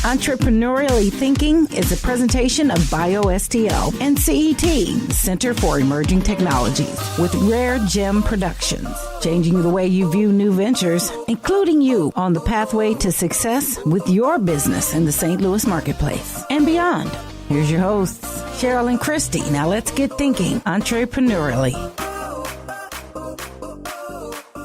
Entrepreneurially Thinking is a presentation of BioSTL and CET, Center for Emerging Technologies, with Rare Gem Productions, changing the way you view new ventures, including you on the pathway to success with your business in the St. Louis marketplace and beyond. Here's your hosts, Cheryl and Christy. Now let's get thinking entrepreneurially.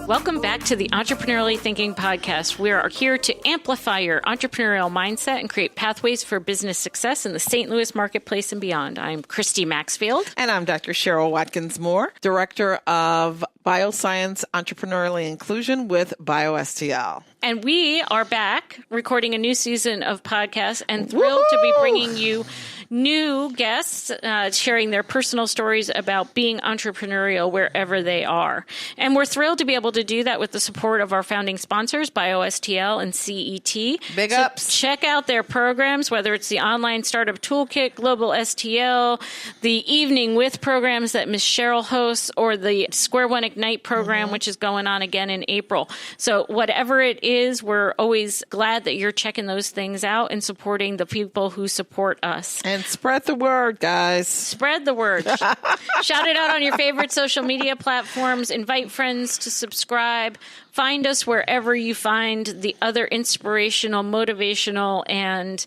Welcome back to the Entrepreneurially Thinking podcast. We are here to amplify your entrepreneurial mindset and create pathways for business success in the St. Louis marketplace and beyond. I'm Christy Maxfield. And I'm Dr. Cheryl Watkins-Moore, Director of Bioscience Entrepreneurial Inclusion with BioSTL. And we are back recording a new season of podcasts and thrilled to be bringing you new guests sharing their personal stories about being entrepreneurial wherever they are. And we're thrilled to be able to do that with the support of our founding sponsors, BioSTL and CET. Big ups. Check out their programs, whether it's the Online Startup Toolkit, Global STL, the Evening With programs that Ms. Cheryl hosts, or the Square One Ignite program, which is going on again in April. So whatever it is, we're always glad that you're checking those things out and supporting the people who support us. And spread the word, guys. Spread the word. Shout it out on your favorite social media platforms. Invite friends to subscribe. Find us wherever you find the other inspirational, motivational, and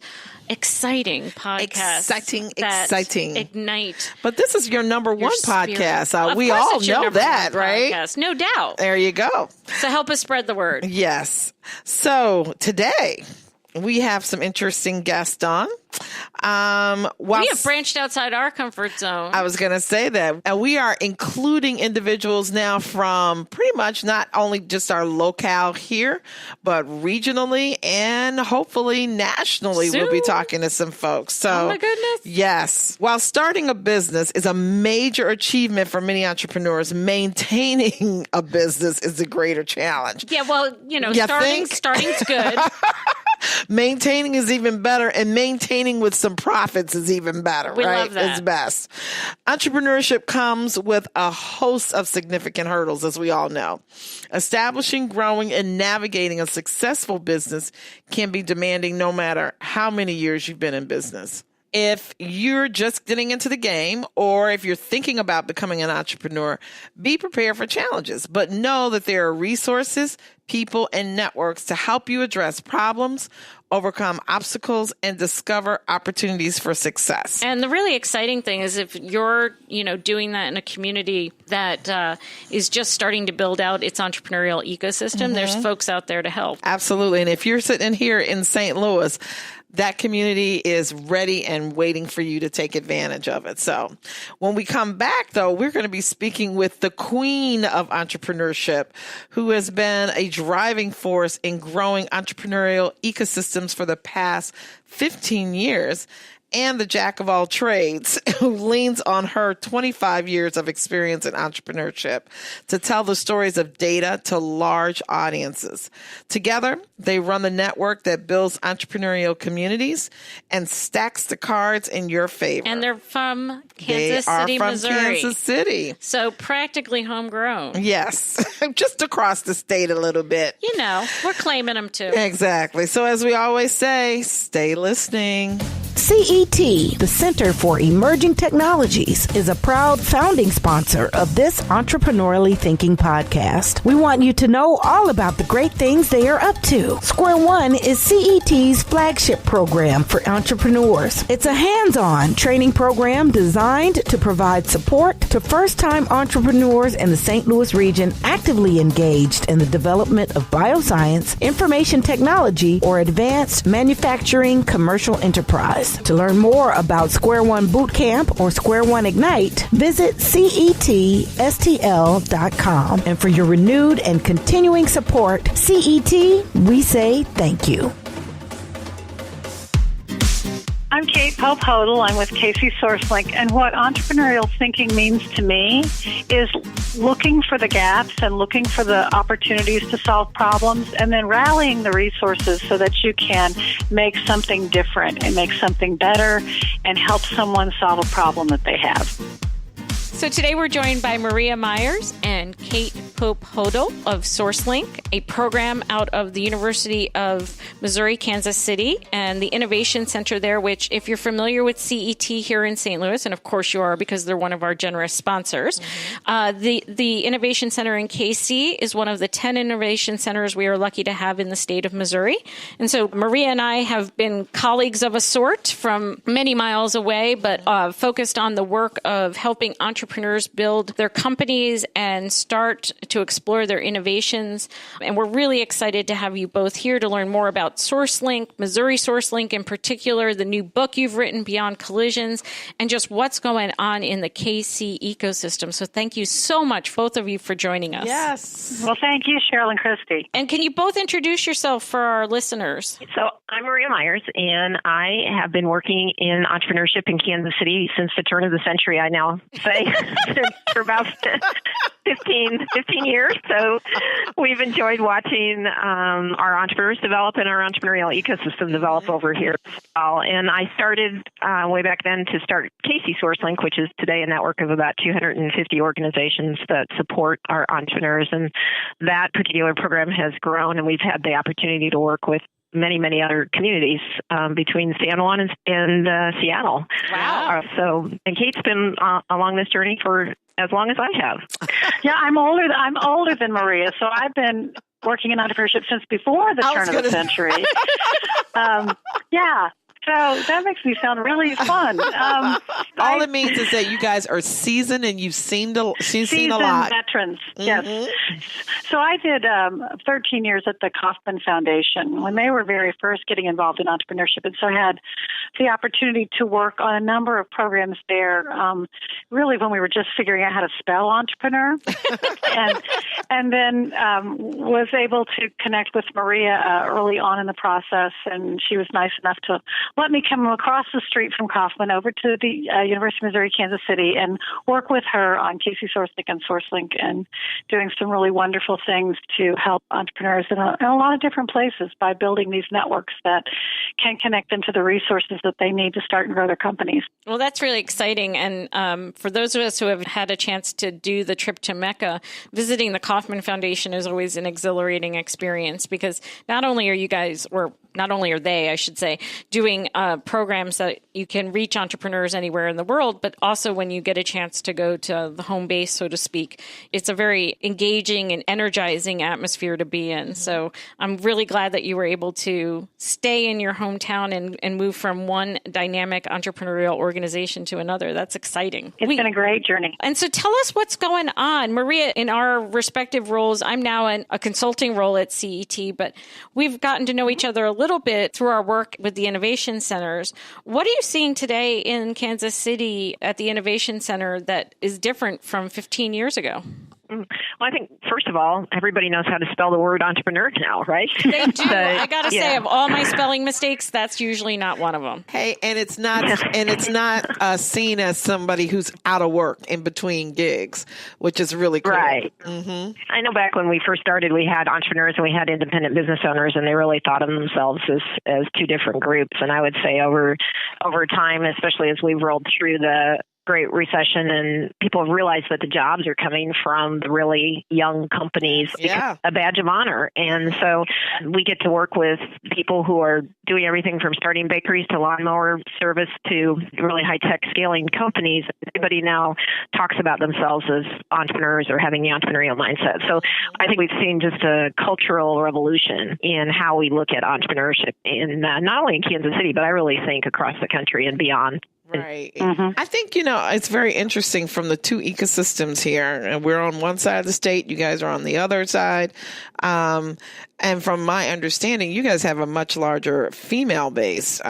exciting podcasts. Exciting. Ignite. But this is your number one podcast. We all know that, right? Podcast. No doubt. There you go. So help us spread the word. Yes. So today we have some interesting guests on. We have branched outside our comfort zone. I was going to say that. And we are including individuals now from pretty much not only just our locale here, but regionally and hopefully nationally. Soon. We'll be talking to some folks. So, oh my goodness. Yes. While starting a business is a major achievement for many entrepreneurs, maintaining a business is a greater challenge. Yeah, well, starting's good. Maintaining is even better, and maintaining with some profits is even better. We right? love that. It's best. Entrepreneurship comes with a host of significant hurdles, as we all know. Establishing, growing, and navigating a successful business can be demanding no matter how many years you've been in business. If you're just getting into the game, or if you're thinking about becoming an entrepreneur, be prepared for challenges, but know that there are resources, people, and networks to help you address problems, overcome obstacles, and discover opportunities for success. And the really exciting thing is if you're, doing that in a community that is just starting to build out its entrepreneurial ecosystem, there's folks out there to help. Absolutely. And if you're sitting here in St. Louis, that community is ready and waiting for you to take advantage of it. So when we come back, though, we're going to be speaking with the queen of entrepreneurship, who has been a driving force in growing entrepreneurial ecosystems for the past 15 years. And the jack of all trades, who leans on her 25 years of experience in entrepreneurship to tell the stories of data to large audiences. Together, they run the network that builds entrepreneurial communities and stacks the cards in your favor. And they're from Kansas City, Missouri. Kansas City. So practically homegrown. Yes, just across the state a little bit. We're claiming them too. Exactly. So as we always say, stay listening. CET, the Center for Emerging Technologies, is a proud founding sponsor of this Entrepreneurially Thinking podcast. We want you to know all about the great things they are up to. Square One is CET's flagship program for entrepreneurs. It's a hands-on training program designed to provide support to first-time entrepreneurs in the St. Louis region actively engaged in the development of bioscience, information technology, or advanced manufacturing commercial enterprise. To learn more about Square One Bootcamp or Square One Ignite, visit ETHINKSTL-068-KC. And for your renewed and continuing support, CET, we say thank you. I'm Kate Pope Hodel. I'm with KC SourceLink. And what entrepreneurial thinking means to me is looking for the gaps and looking for the opportunities to solve problems and then rallying the resources so that you can make something different and make something better and help someone solve a problem that they have. So today we're joined by Maria Meyers and Kate Hope Hodel of SourceLink, a program out of the University of Missouri, Kansas City, and the Innovation Center there, which if you're familiar with CET here in St. Louis, and of course you are because they're one of our generous sponsors, the Innovation Center in KC is one of the 10 innovation centers we are lucky to have in the state of Missouri. And so Maria and I have been colleagues of a sort from many miles away, but focused on the work of helping entrepreneurs build their companies and start to explore their innovations. And we're really excited to have you both here to learn more about SourceLink, Missouri SourceLink in particular, the new book you've written, Beyond Collisions, and just what's going on in the KC ecosystem. So thank you so much, both of you, for joining us. Yes. Well, thank you, Cheryl and Christy. And can you both introduce yourself for our listeners? So I'm Maria Meyers, and I have been working in entrepreneurship in Kansas City since the turn of the century, I now say, for about 15 years. So we've enjoyed watching our entrepreneurs develop and our entrepreneurial ecosystem develop over here as well. And I started way back then to start KC SourceLink, which is today a network of about 250 organizations that support our entrepreneurs. And that particular program has grown, and we've had the opportunity to work with many other communities between San Juan and Seattle. Wow. And Kate's been along this journey for as long as I have. Yeah, I'm older than Maria, so I've been working in entrepreneurship since before the turn of the century. Yeah. So that makes me sound really fun. All it means is that you guys are seasoned and you've seen a lot. Seasoned veterans, yes. So I did 13 years at the Kauffman Foundation when they were very first getting involved in entrepreneurship. And so I had the opportunity to work on a number of programs there, really when we were just figuring out how to spell entrepreneur. and then was able to connect with Maria early on in the process, and she was nice enough to let me come across the street from Kauffman over to the University of Missouri, Kansas City, and work with her on KC SourceLink and SourceLink, and doing some really wonderful things to help entrepreneurs in a lot of different places by building these networks that can connect them to the resources that they need to start and grow their companies. Well, that's really exciting. And for those of us who have had a chance to do the trip to Mecca, visiting the Kauffman Foundation is always an exhilarating experience, because not only are you guys, or not only are they, I should say, doing programs that you can reach entrepreneurs anywhere in the world, but also when you get a chance to go to the home base, so to speak, it's a very engaging and energizing atmosphere to be in. So I'm really glad that you were able to stay in your hometown and move from one dynamic entrepreneurial organization to another. That's exciting. It's been a great journey. And so tell us what's going on. Maria, in our respective roles, I'm now in a consulting role at CET, but we've gotten to know each other a little bit through our work with the Innovation Centers. What are you seeing today in Kansas City at the Innovation Center that is different from 15 years ago? Well, I think, first of all, everybody knows how to spell the word entrepreneur now, right? They do. I got to say, of all my spelling mistakes, that's usually not one of them. Hey, and it's not seen as somebody who's out of work in between gigs, which is really cool. Right. Mm-hmm. I know back when we first started, we had entrepreneurs and we had independent business owners, and they really thought of themselves as two different groups. And I would say over time, especially as we've rolled through the Great Recession, and people have realized that the jobs are coming from the really young companies. Yeah. A badge of honor. And so we get to work with people who are doing everything from starting bakeries to lawnmower service to really high-tech scaling companies. Everybody now talks about themselves as entrepreneurs or having the entrepreneurial mindset. So I think we've seen just a cultural revolution in how we look at entrepreneurship in not only in Kansas City, but I really think across the country and beyond. Right. Mm-hmm. I think, it's very interesting from the two ecosystems here. And we're on one side of the state. You guys are on the other side. And from my understanding, you guys have a much larger female base of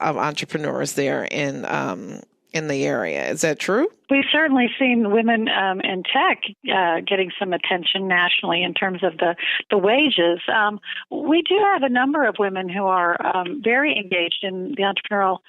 entrepreneurs there in the area. Is that true? We've certainly seen women in tech getting some attention nationally in terms of the wages. We do have a number of women who are very engaged in the entrepreneurial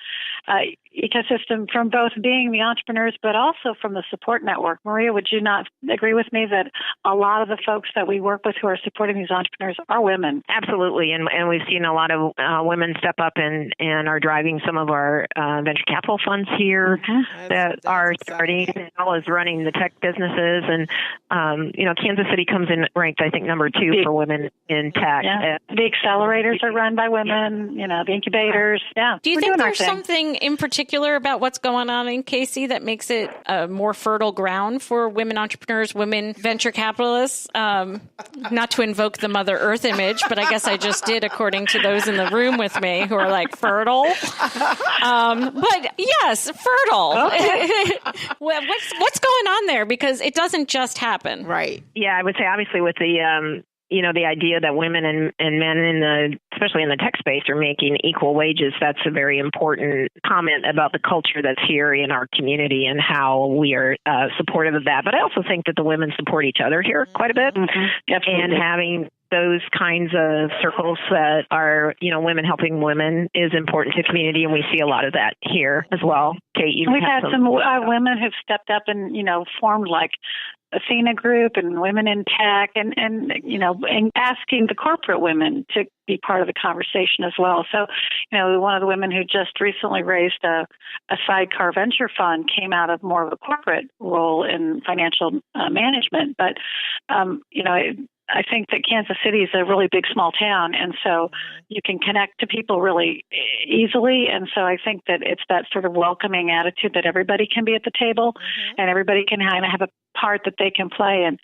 ecosystem, from both being the entrepreneurs but also from the support network. Maria, would you not agree with me that a lot of the folks that we work with who are supporting these entrepreneurs are women? Absolutely. And we've seen a lot of women step up and are driving some of our venture capital funds here that are starting City now is running the tech businesses, and Kansas City comes in ranked, I think, number 2 for women in tech. Yeah. The accelerators are run by women. The incubators. Yeah. Do you think there's something in particular about what's going on in KC that makes it a more fertile ground for women entrepreneurs, women venture capitalists? Not to invoke the Mother Earth image, but I guess I just did, according to those in the room with me who are like fertile. But yes, fertile. Okay. What's going on there? Because it doesn't just happen. Right. Yeah, I would say obviously with the the idea that women and men especially in the tech space are making equal wages, that's a very important comment about the culture that's here in our community and how we are supportive of that. But I also think that the women support each other here quite a bit. Mm-hmm. And having those kinds of circles that are, women helping women is important to the community, and we see a lot of that here as well. Kate, we've had some women who've stepped up and, formed like Athena Group and Women in Tech and asking the corporate women to be part of the conversation as well. So, one of the women who just recently raised a sidecar venture fund came out of more of a corporate role in financial management. But, I think that Kansas City is a really big, small town, and so you can connect to people really easily. And so I think that it's that sort of welcoming attitude that everybody can be at the table and everybody can kind of have a part that they can play. And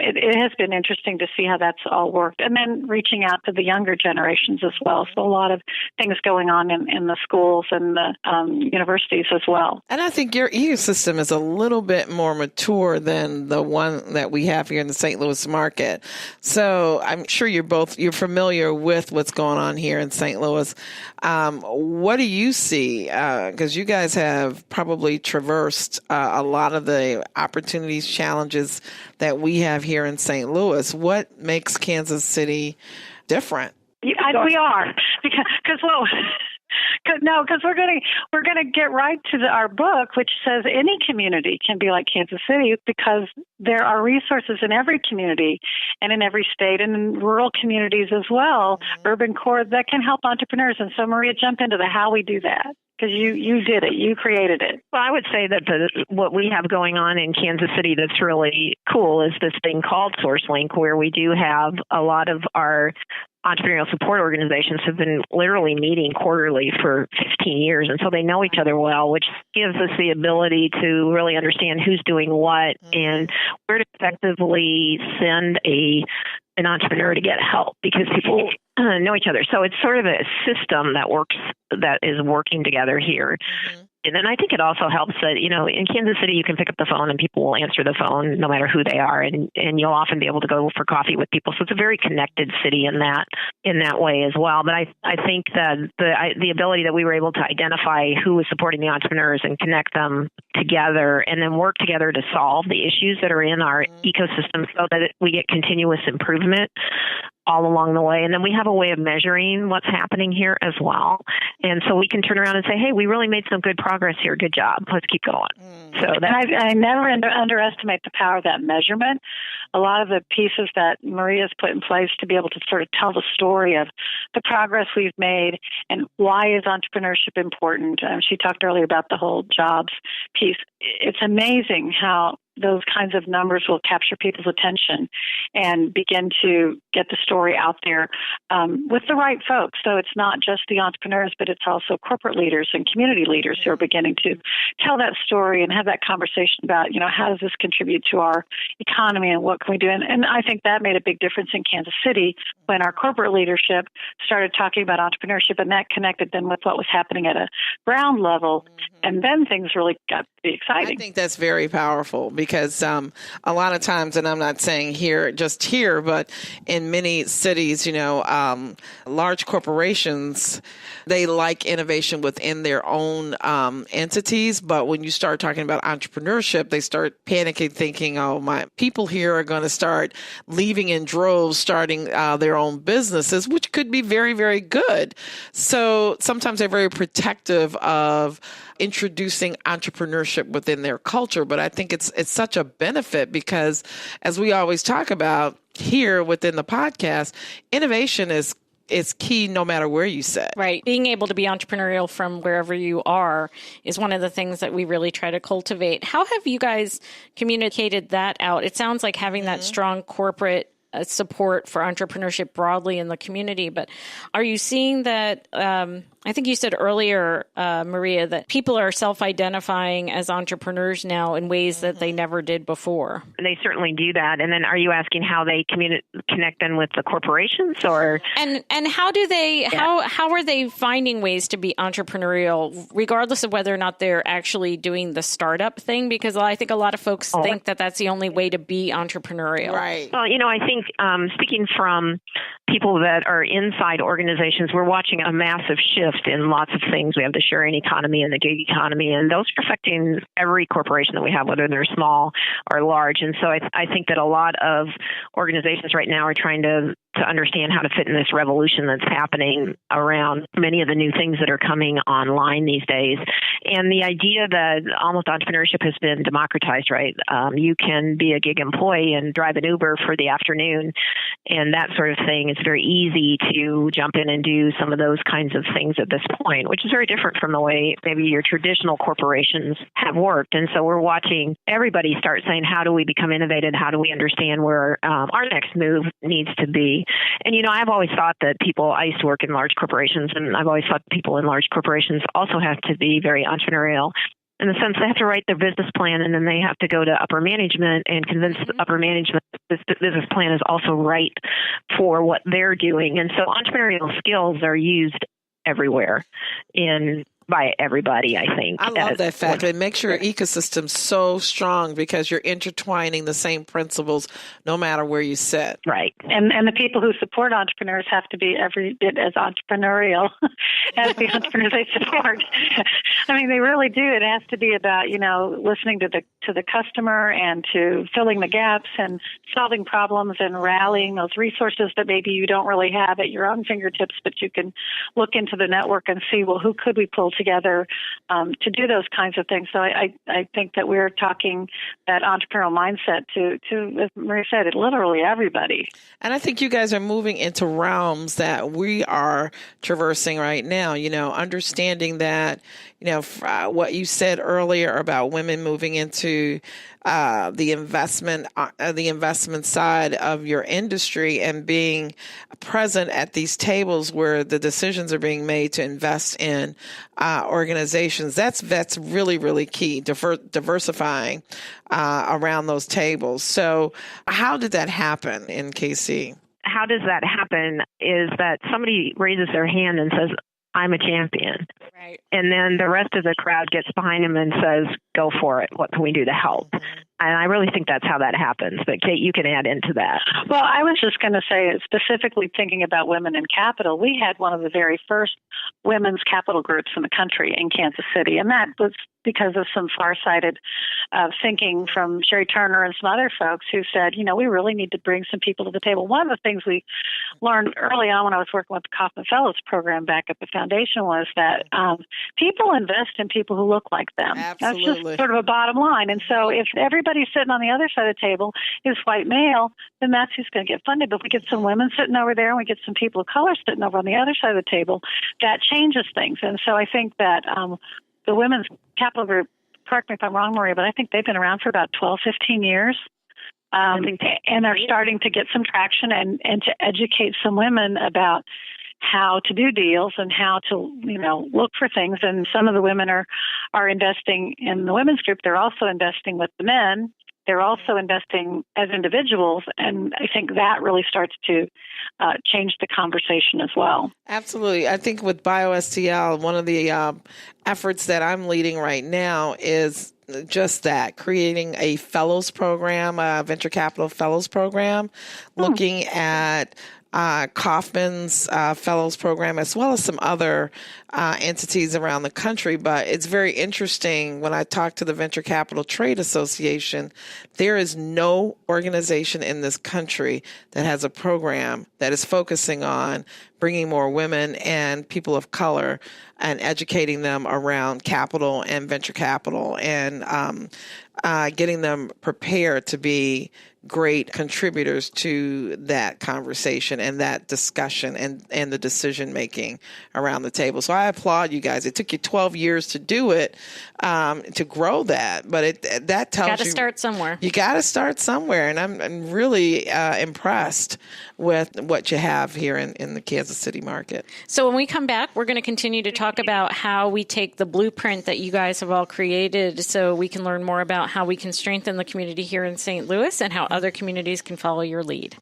it has been interesting to see how that's all worked. And then reaching out to the younger generations as well. So a lot of things going on in the schools and the universities as well. And I think your ecosystem is a little bit more mature than the one that we have here in the St. Louis market. So I'm sure you're familiar with what's going on here in St. Louis. What do you see? Because you guys have probably traversed a lot of the opportunities, challenges that we have here in St. Louis. What makes Kansas City different? We are because we're gonna get right to our book, which says any community can be like Kansas City because there are resources in every community and in every state and in rural communities as well, urban core that can help entrepreneurs. And so, Maria, jump into how we do that. Because you did it. You created it. Well, I would say that what we have going on in Kansas City that's really cool is this thing called SourceLink, where we do have a lot of our entrepreneurial support organizations have been literally meeting quarterly for 15 years. And so they know each other well, which gives us the ability to really understand who's doing what and where to effectively send an entrepreneur to get help because people know each other. So it's sort of a system that is working together here. And then I think it also helps that, in Kansas City, you can pick up the phone and people will answer the phone no matter who they are. And you'll often be able to go for coffee with people. So it's a very connected city in that way as well. But I think that the ability that we were able to identify who was supporting the entrepreneurs and connect them together and then work together to solve the issues that are in our ecosystem so that we get continuous improvement all along the way. And then we have a way of measuring what's happening here as well. And so we can turn around and say, hey, we really made some good progress here. Good job. Let's keep going. So I never underestimate the power of that measurement. A lot of the pieces that Maria's put in place to be able to sort of tell the story of the progress we've made and why is entrepreneurship important. She talked earlier about the whole jobs piece. It's amazing how those kinds of numbers will capture people's attention and begin to get the story out there with the right folks. So it's not just the entrepreneurs, but it's also corporate leaders and community leaders who are beginning to tell that story and have that conversation about, how does this contribute to our economy and what can we do? And I think that made a big difference in Kansas City when our corporate leadership started talking about entrepreneurship, and that connected then with what was happening at a ground level. And then things really got to be exciting. I think that's very powerful because a lot of times, and I'm not saying just here, but in many cities, large corporations, they like innovation within their own entities. But when you start talking about entrepreneurship, they start panicking, thinking, oh, my people here are going to start leaving in droves, starting their own businesses, which could be very, very good. So sometimes they're very protective of introducing entrepreneurship within their culture. But I think it's such a benefit because, as we always talk about here within the podcast, innovation is is key no matter where you sit. Right. Being able to be entrepreneurial from wherever you are is one of the things that we really try to cultivate. How have you guys communicated that out? It sounds like having that strong corporate support for entrepreneurship broadly in the community, but are you seeing that, I think you said earlier, Maria, that people are self-identifying as entrepreneurs now in ways that they never did before? They certainly do that. And then are you asking how they connect them with the corporations, or? And how do they, how are they finding ways to be entrepreneurial, regardless of whether or not they're actually doing the startup thing? Because I think a lot of folks think that that's the only way to be entrepreneurial. Right. Well, I think speaking from people that are inside organizations, we're watching a massive shift in lots of things. We have the sharing economy and the gig economy, and those are affecting every corporation that we have, whether they're small or large. And so I think that a lot of organizations right now are trying to understand how to fit in this revolution that's happening around many of the new things that are coming online these days. And the idea that almost entrepreneurship has been democratized, right? You can be a gig employee and drive an Uber for the afternoon and that sort of thing. It's very easy to jump in and do some of those kinds of things at this point, which is very different from the way maybe your traditional corporations have worked. And so we're watching everybody start saying, how do we become innovative? How do we understand where our next move needs to be? And, I've always thought that I used to work in large corporations, and I've always thought people in large corporations also have to be very entrepreneurial in the sense they have to write their business plan, and then they have to go to upper management and convince the upper management that this business plan is also right for what they're doing. And so entrepreneurial skills are used everywhere by everybody, I think. I love that fact. It makes your ecosystem so strong because you're intertwining the same principles no matter where you sit. Right. And the people who support entrepreneurs have to be every bit as entrepreneurial as the entrepreneurs they support. I mean, they really do. It has to be about, listening to the customer and to filling the gaps and solving problems and rallying those resources that maybe you don't really have at your own fingertips, but you can look into the network and see, well, who could we pull together to do those kinds of things. So I think that we're talking that entrepreneurial mindset to, as Maria said, it literally everybody. And I think you guys are moving into realms that we are traversing right now, understanding that, what you said earlier about women moving into the investment side of your industry and being present at these tables where the decisions are being made to invest in organizations. That's really, really key, diversifying around those tables. So how did that happen in KC? How does that happen is that somebody raises their hand and says, I'm a champion. Right. And then the rest of the crowd gets behind him and says, go for it. What can we do to help? And I really think that's how that happens. But Kate, you can add into that. Well, I was just going to say, specifically thinking about women in capital, we had one of the very first women's capital groups in the country in Kansas City. And that was because of some far-sighted thinking from Sherry Turner and some other folks who said, we really need to bring some people to the table. One of the things we learned early on when I was working with the Kauffman Fellows program back at the foundation was that people invest in people who look like them. Absolutely. That's just sort of a bottom line. And so if everybody sitting on the other side of the table is white male, then that's who's going to get funded. But if we get some women sitting over there and we get some people of color sitting over on the other side of the table, that changes things. And so I think that the Women's Capital Group, correct me if I'm wrong, Maria, but I think they've been around for about 12, 15 years. And they're starting to get some traction and to educate some women about how to do deals and how to, look for things. And some of the women are investing in the women's group. They're also investing with the men. They're also investing as individuals. And I think that really starts to change the conversation as well. Absolutely. I think with BioSTL, one of the efforts that I'm leading right now is just that, creating a fellows program, a venture capital fellows program, looking at Kauffman's fellows program, as well as some other entities around the country. But it's very interesting when I talk to the Venture Capital Trade Association, there is no organization in this country that has a program that is focusing on bringing more women and people of color and educating them around capital and venture capital and getting them prepared to be great contributors to that conversation and that discussion and the decision making around the table. So I applaud you guys. It took you 12 years to do it, to grow that, but that tells you got to start somewhere. You got to start somewhere, and I'm really impressed with what you have here in the Kansas City market. So when we come back, we're going to continue to talk about how we take the blueprint that you guys have all created so we can learn more about how we can strengthen the community here in St. Louis and how other communities can follow your lead.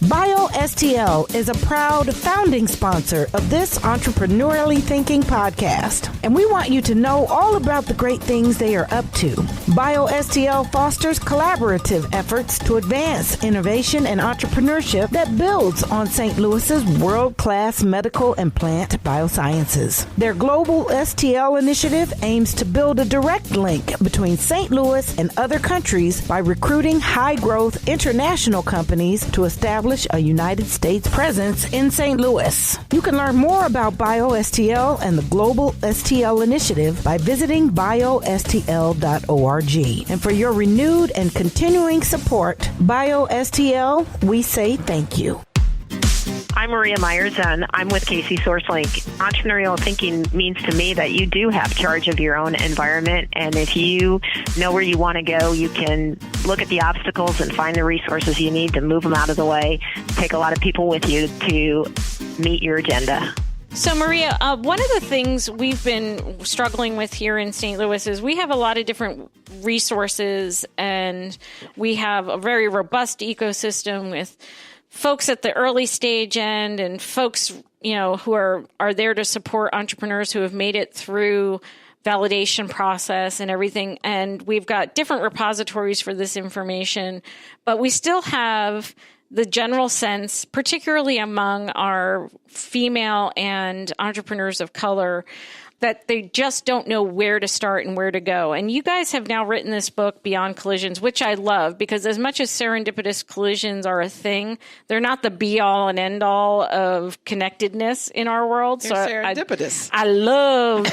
BioSTL is a proud founding sponsor of this Entrepreneurially Thinking podcast, and we want you to know all about the great things they are up to. BioSTL fosters collaborative efforts to advance innovation and entrepreneurship that builds on St. Louis's world-class medical and plant biosciences. Their global STL initiative aims to build a direct link between St. Louis and other countries by recruiting high-growth international companies to establish a United States presence in St. Louis. You can learn more about BioSTL and the Global STL Initiative by visiting biostl.org. And for your renewed and continuing support, BioSTL, we say thank you. I'm Maria Meyers, and I'm with KC SourceLink. Entrepreneurial thinking means to me that you do have charge of your own environment, and if you know where you want to go, you can look at the obstacles and find the resources you need to move them out of the way. Take a lot of people with you to meet your agenda. So, Maria, one of the things we've been struggling with here in St. Louis is we have a lot of different resources, and we have a very robust ecosystem with folks at the early stage end and folks, who are there to support entrepreneurs who have made it through validation process and everything. And we've got different repositories for this information, but we still have the general sense, particularly among our female and entrepreneurs of color, that they just don't know where to start and where to go. And you guys have now written this book, Beyond Collisions, which I love because as much as serendipitous collisions are a thing, they're not the be-all and end-all of connectedness in our world. They're serendipitous. I love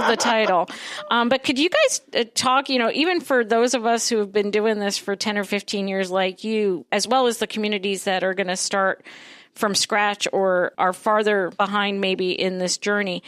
the title. But could you guys talk, even for those of us who have been doing this for 10 or 15 years like you, as well as the communities that are going to start from scratch or are farther behind maybe in this journey,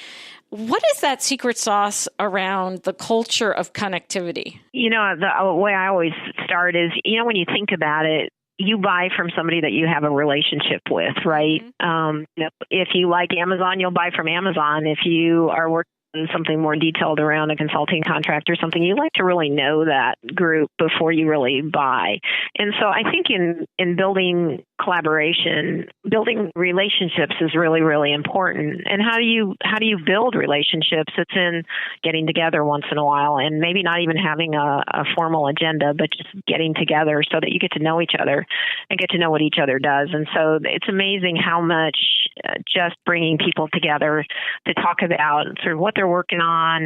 what is that secret sauce around the culture of connectivity? The way I always start is, when you think about it, you buy from somebody that you have a relationship with, right? Mm-hmm. If you like Amazon, you'll buy from Amazon. If you are working on something more detailed around a consulting contract or something, you like to really know that group before you really buy. And so I think in building collaboration, building relationships is really, really important. And how do you build relationships? It's in getting together once in a while and maybe not even having a formal agenda, but just getting together so that you get to know each other and get to know what each other does. And so it's amazing how much just bringing people together to talk about sort of what they're working on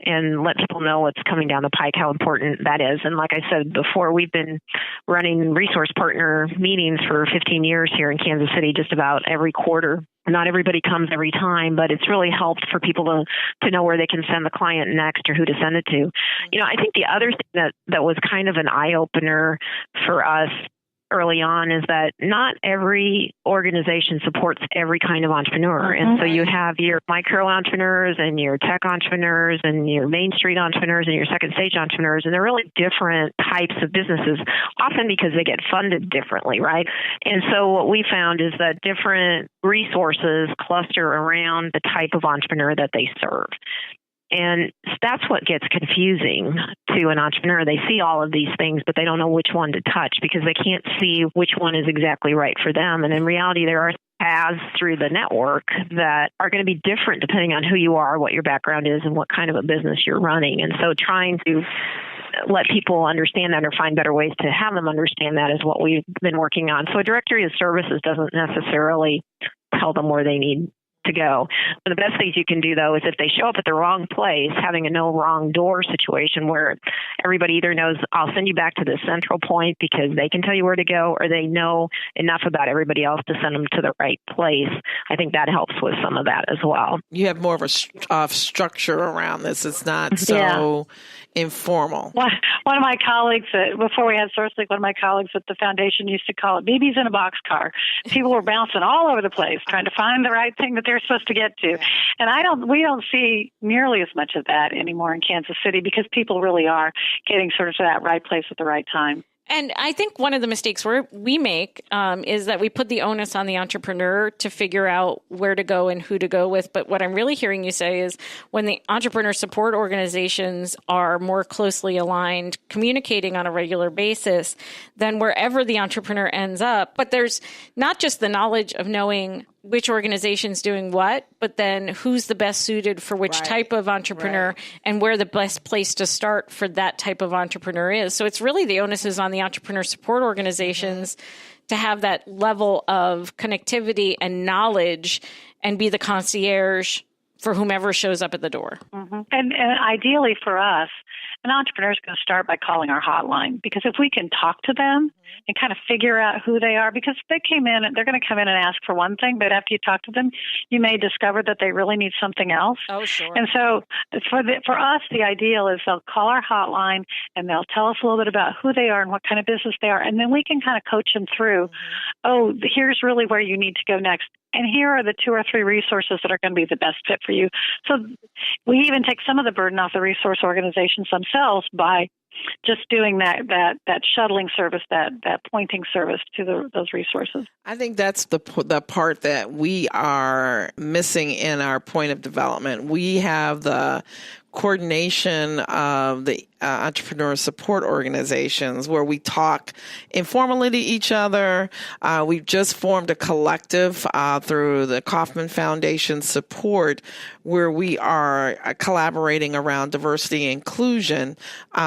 and let people know what's coming down the pike, how important that is. And like I said before, we've been running resource partner meetings for 15 years here in Kansas City, just about every quarter. Not everybody comes every time, but it's really helped for people to know where they can send the client next or who to send it to. I think the other thing that was kind of an eye-opener for us early on is that not every organization supports every kind of entrepreneur. And so you have your micro entrepreneurs and your tech entrepreneurs and your Main Street entrepreneurs and your second stage entrepreneurs. And they're really different types of businesses, often because they get funded differently, right? And so what we found is that different resources cluster around the type of entrepreneur that they serve. And that's what gets confusing to an entrepreneur. They see all of these things, but they don't know which one to touch because they can't see which one is exactly right for them. And in reality, there are paths through the network that are going to be different depending on who you are, what your background is, and what kind of a business you're running. And so trying to let people understand that or find better ways to have them understand that is what we've been working on. So a directory of services doesn't necessarily tell them where they need to go. One of the best things you can do, though, is if they show up at the wrong place, having a no wrong door situation where everybody either knows, I'll send you back to the central point because they can tell you where to go, or they know enough about everybody else to send them to the right place. I think that helps with some of that as well. You have more of a structure around this. It's not so informal. One of my colleagues, before we had SourceLink, one of my colleagues at the foundation used to call it BBs in a boxcar. People were bouncing all over the place trying to find the right thing that they're supposed to get to. And we don't see nearly as much of that anymore in Kansas City because people really are getting sort of to that right place at the right time. And I think one of the mistakes we make is that we put the onus on the entrepreneur to figure out where to go and who to go with. But what I'm really hearing you say is when the entrepreneur support organizations are more closely aligned, communicating on a regular basis, then wherever the entrepreneur ends up, but there's not just the knowledge of knowing which organization's doing what, but then who's the best suited for which type of entrepreneur and where the best place to start for that type of entrepreneur is. So it's really the onus is on the entrepreneur support organizations to have that level of connectivity and knowledge and be the concierge for whomever shows up at the door. Mm-hmm. And ideally for us, an entrepreneur is going to start by calling our hotline, because if we can talk to them and kind of figure out who they are, because they came in, they're going to come in and ask for one thing, but after you talk to them, you may discover that they really need something else. Oh, sure. And so for us, the ideal is they'll call our hotline and they'll tell us a little bit about who they are and what kind of business they are, and then we can kind of coach them through, here's really where you need to go next. And here are the 2 or 3 resources that are going to be the best fit for you. So we even take some of the burden off the resource organizations themselves by just doing that shuttling service, that pointing service to those resources. I think that's the part that we are missing in our point of development. We have the coordination of the entrepreneur support organizations where we talk informally to each other. We've just formed a collective through the Kauffman Foundation support where we are collaborating around diversity and inclusion from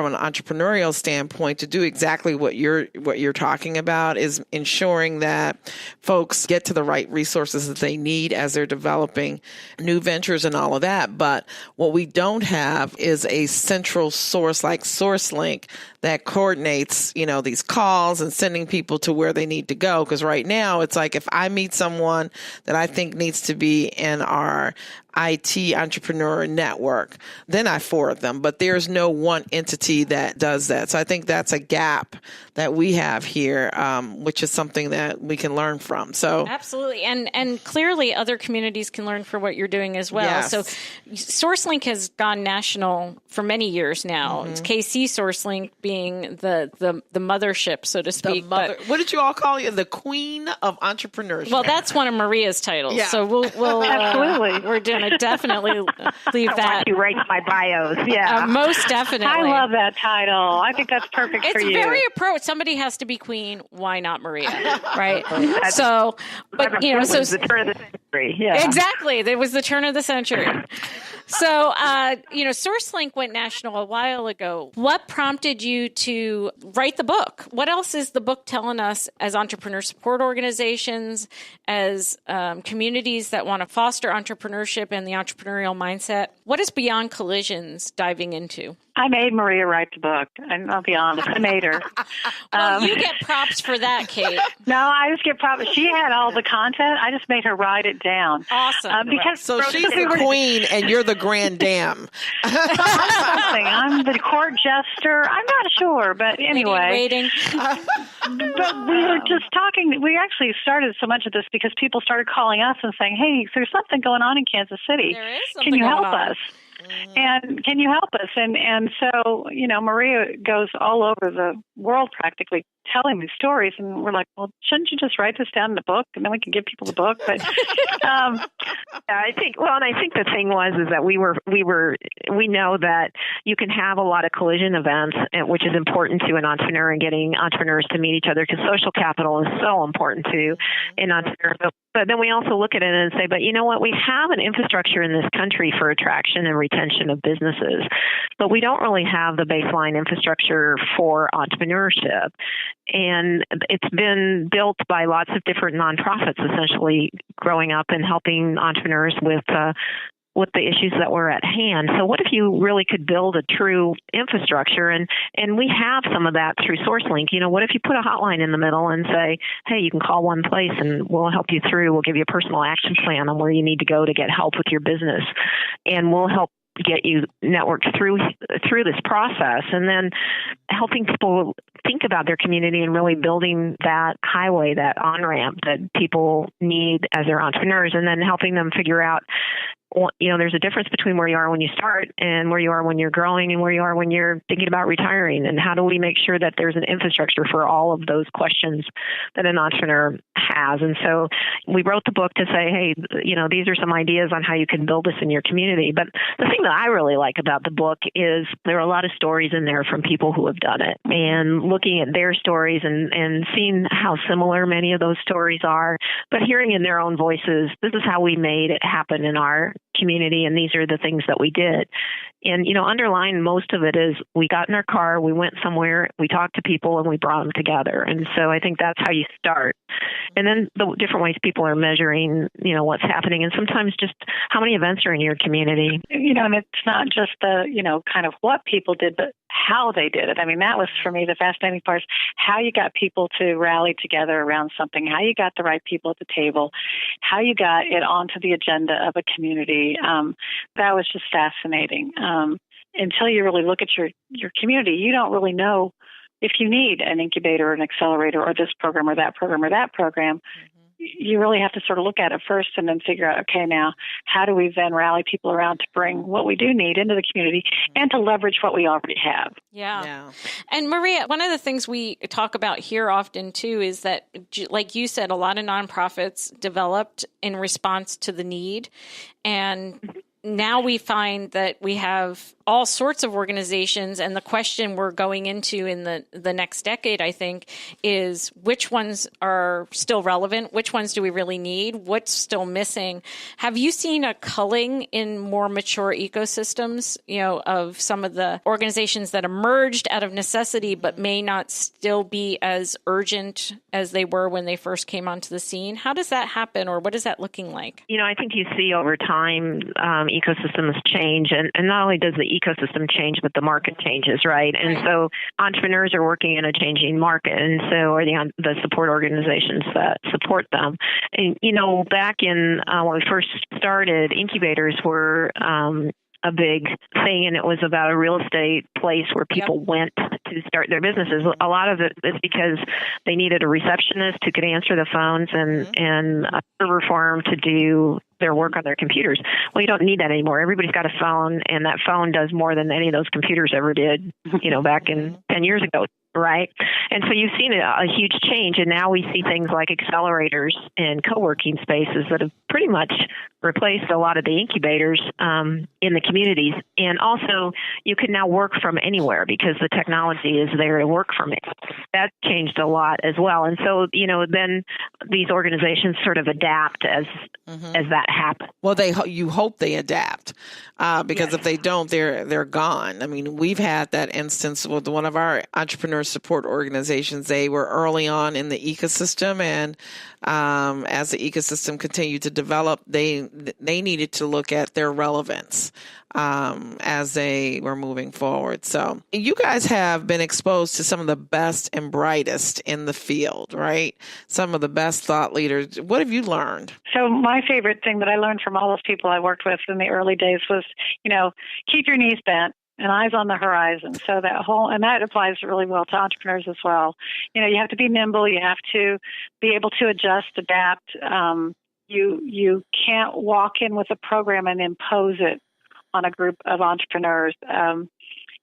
an entrepreneurial standpoint to do exactly what you're talking about, is ensuring that folks get to the right resources that they need as they're developing new ventures and all of that. But what we don't have is a central source like SourceLink that coordinates, these calls and sending people to where they need to go. Because right now it's like if I meet someone that I think needs to be in our IT entrepreneur network, then I forward them. But there's no one entity that does that. So I think that's a gap that we have here, which is something that we can learn from. So absolutely. And clearly other communities can learn from what you're doing as well. Yes. So SourceLink has gone national for many years now. It's KC SourceLink being the mothership, so to speak. What did you all call you? The queen of entrepreneurship. Well, that's one of Maria's titles. Yeah. So we'll absolutely. We're going to definitely leave that. You write my bios. Yeah. Most definitely. I love that title. I think that's perfect for you. It's very appropriate. Somebody has to be queen. Why not Maria? Right. So, but so the turn of the century. Yeah. Exactly. It was the turn of the century. So, SourceLink went national a while ago. What prompted you to write the book? What else is the book telling us as entrepreneur support organizations, as communities that want to foster entrepreneurship and the entrepreneurial mindset? What is Beyond Collisions diving into? I made Maria write the book, and I'll be honest, I made her. Well, you get props for that, Kate. No, I just get props. She had all the content. I just made her write it down. Awesome. Because so she's the queen, and you're the grand dame. I'm the court jester. I'm not sure, but anyway. Waiting. But we were just talking. We actually started so much of this because people started calling us and saying, "Hey, there's something going on in Kansas City. There is something Can you help going on. us?" And can you help us? And so, Maria goes all over the world practically telling these stories. And we're like, well, shouldn't you just write this down in the book and then we can give people the book? But I think the thing is that we know that you can have a lot of collision events, which is important to an entrepreneur and getting entrepreneurs to meet each other because social capital is so important to an entrepreneur. But But then we also look at it and say, but you know what? We have an infrastructure in this country for attraction and retention of businesses, but we don't really have the baseline infrastructure for entrepreneurship. And it's been built by lots of different nonprofits, essentially growing up and helping entrepreneurs with the issues that were at hand. So what if you really could build a true infrastructure? And we have some of that through SourceLink. You know, what if you put a hotline in the middle and say, hey, you can call one place and we'll help you through. We'll give you a personal action plan on where you need to go to get help with your business. And we'll help get you networked through this process, and then helping people think about their community and really building that highway, that on-ramp that people need as their entrepreneurs, and then helping them figure out, you know, there's a difference between where you are when you start and where you are when you're growing and where you are when you're thinking about retiring. And how do we make sure that there's an infrastructure for all of those questions that an entrepreneur has? And so we wrote the book to say, hey, you know, these are some ideas on how you can build this in your community. But the thing that I really like about the book is there are a lot of stories in there from people who have done it, and looking at their stories and seeing how similar many of those stories are, but hearing in their own voices, this is how we made it happen in our community, and these are the things that we did. And, you know, underlying most of it is we got in our car, we went somewhere, we talked to people, and we brought them together. And so I think that's how you start. And then the different ways people are measuring, you know, what's happening, and sometimes just how many events are in your community. You know, and it's not just the, you know, kind of what people did, but how they did it. I mean, that was for me the fascinating part, is how you got people to rally together around something, how you got the right people at the table, how you got it onto the agenda of a community. That was just fascinating. Until you really look at your community, you don't really know if you need an incubator or an accelerator or this program or that program or that program. Mm-hmm. You really have to sort of look at it first and then figure out, okay, now how do we then rally people around to bring what we do need into the community and to leverage what we already have? Yeah. And Maria, one of the things we talk about here often too is that, like you said, a lot of nonprofits developed in response to the need. And now we find that we have all sorts of organizations, and the question we're going into in the next decade, I think, is which ones are still relevant? Which ones do we really need? What's still missing? Have you seen a culling in more mature ecosystems, you know, of some of the organizations that emerged out of necessity, but may not still be as urgent as they were when they first came onto the scene? How does that happen, or what is that looking like? You know, I think you see over time ecosystems change, and not only does the ecosystem change, but the market changes, right? And so entrepreneurs are working in a changing market, and so are the support organizations that support them. And, you know, back in when we first started, incubators were a big thing, and it was about a real estate place where people went to start their businesses. A lot of it is because they needed a receptionist who could answer the phones and a server farm to do their work on their computers. Well, you don't need that anymore. Everybody's got a phone, and that phone does more than any of those computers ever did, you know, back in 10 years ago. Right. And so you've seen a huge change. And now we see things like accelerators and co-working spaces that have pretty much replaced a lot of the incubators in the communities. And also, you can now work from anywhere because the technology is there to work from it. That changed a lot as well. And so, you know, then these organizations sort of adapt as that happens. Well, you hope they adapt because if they don't, they're gone. I mean, we've had that instance with one of our entrepreneur support organizations. They were early on in the ecosystem, and as the ecosystem continued to develop, they needed to look at their relevance as they were moving forward. So you guys have been exposed to some of the best and brightest in the field, right? Some of the best thought leaders. What have you learned? So my favorite thing that I learned from all those people I worked with in the early days was, you know, keep your knees bent and eyes on the horizon. So that applies really well to entrepreneurs as well. You know, you have to be nimble. You have to be able to adjust, adapt. You can't walk in with a program and impose it on a group of entrepreneurs.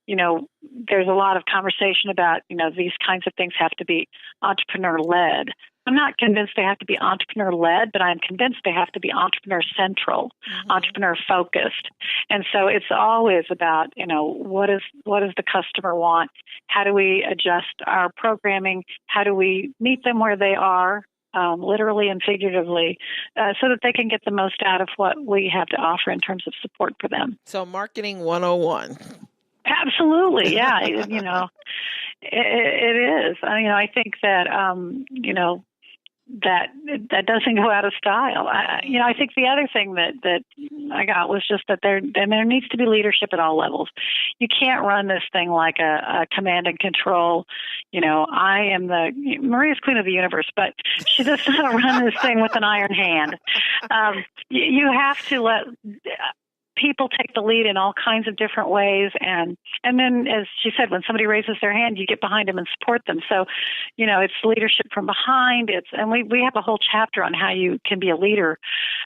You know, there's a lot of conversation about, you know, these kinds of things have to be entrepreneur-led. I'm not convinced they have to be entrepreneur-led, but I'm convinced they have to be entrepreneur-central, entrepreneur-focused. And so it's always about, you know, what does the customer want? How do we adjust our programming? How do we meet them where they are? literally and figuratively, so that they can get the most out of what we have to offer in terms of support for them. So marketing 101. Absolutely. Yeah. It is. I think that, that doesn't go out of style. I think the other thing that I got was just that there needs to be leadership at all levels. You can't run this thing like a command and control. Maria's queen of the universe, but she does not run this thing with an iron hand. You have to let people take the lead in all kinds of different ways. And then, as she said, when somebody raises their hand, you get behind them and support them. So, it's leadership from behind. And we have a whole chapter on how you can be a leader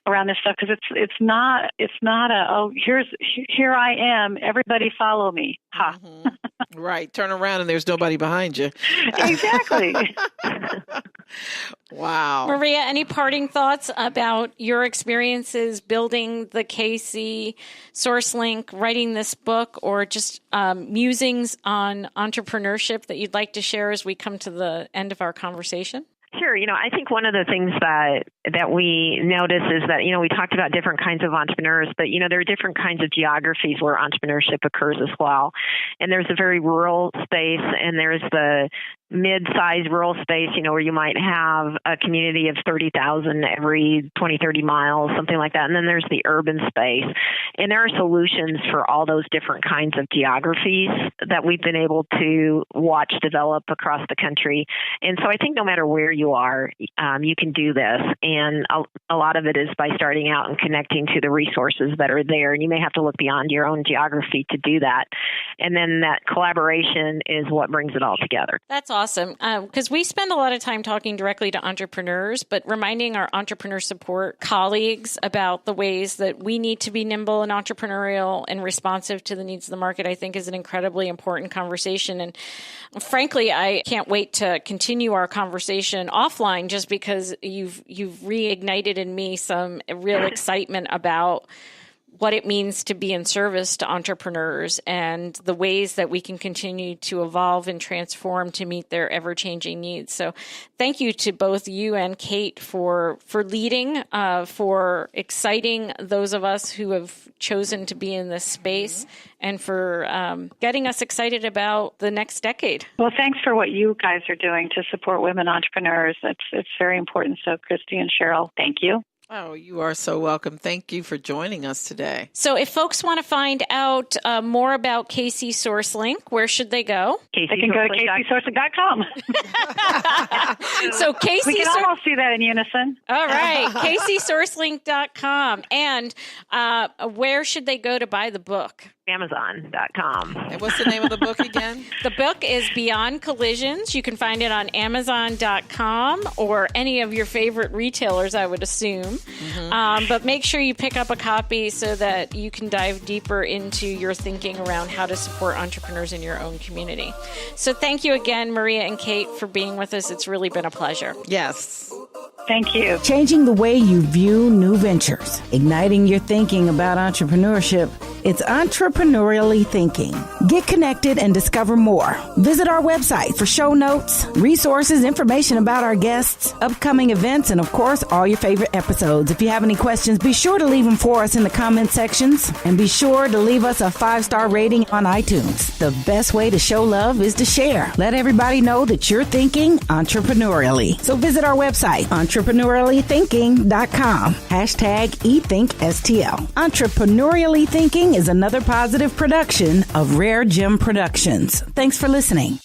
around this stuff, because it's not here I am, everybody follow me. Ha. Mm-hmm. Right. Turn around and there's nobody behind you. Exactly. Wow. Maria, any parting thoughts about your experiences building the KC, SourceLink, writing this book, or just musings on entrepreneurship that you'd like to share as we come to the end of our conversation? Sure. I think one of the things that we notice is that, we talked about different kinds of entrepreneurs, but, there are different kinds of geographies where entrepreneurship occurs as well. And there's a very rural space, and there's the mid-sized rural space, where you might have a community of 30,000 every 20, 30 miles, something like that. And then there's the urban space. And there are solutions for all those different kinds of geographies that we've been able to watch develop across the country. And so I think no matter where you are, you can do this. And a lot of it is by starting out and connecting to the resources that are there. And you may have to look beyond your own geography to do that. And then that collaboration is what brings it all together. That's awesome. Because we spend a lot of time talking directly to entrepreneurs, but reminding our entrepreneur support colleagues about the ways that we need to be nimble and entrepreneurial and responsive to the needs of the market, I think is an incredibly important conversation. And frankly, I can't wait to continue our conversation offline, just because you've reignited in me some real excitement about what it means to be in service to entrepreneurs and the ways that we can continue to evolve and transform to meet their ever-changing needs. So thank you to both you and Kate for leading, for exciting those of us who have chosen to be in this space, and for getting us excited about the next decade. Well, thanks for what you guys are doing to support women entrepreneurs. It's very important. So Christy and Cheryl, thank you. Oh, you are so welcome. Thank you for joining us today. So if folks want to find out more about KC SourceLink, where should they go? They can go to kcsourcelink.com. So KC, we can almost do that in unison. All right, kcsourcelink.com. And where should they go to buy the book? Amazon.com. And what's the name of the book again? The book is Beyond Collisions. You can find it on Amazon.com or any of your favorite retailers, I would assume. Mm-hmm. But make sure you pick up a copy so that you can dive deeper into your thinking around how to support entrepreneurs in your own community. So thank you again, Maria and Kate, for being with us. It's really been a pleasure. Yes. Thank you. Changing the way you view new ventures, igniting your thinking about entrepreneurship. It's entrepreneurially thinking. Get connected and discover more. Visit our website for show notes, resources, information about our guests, upcoming events, and of course, all your favorite episodes. If you have any questions, be sure to leave them for us in the comment sections, and be sure to leave us a 5-star rating on iTunes. The best way to show love is to share. Let everybody know that you're thinking entrepreneurially. So visit our website, entrepreneuriallythinking.com. #ETHINKSTL. Entrepreneurially Thinking is another positive production of Rare Gem Productions. Thanks for listening.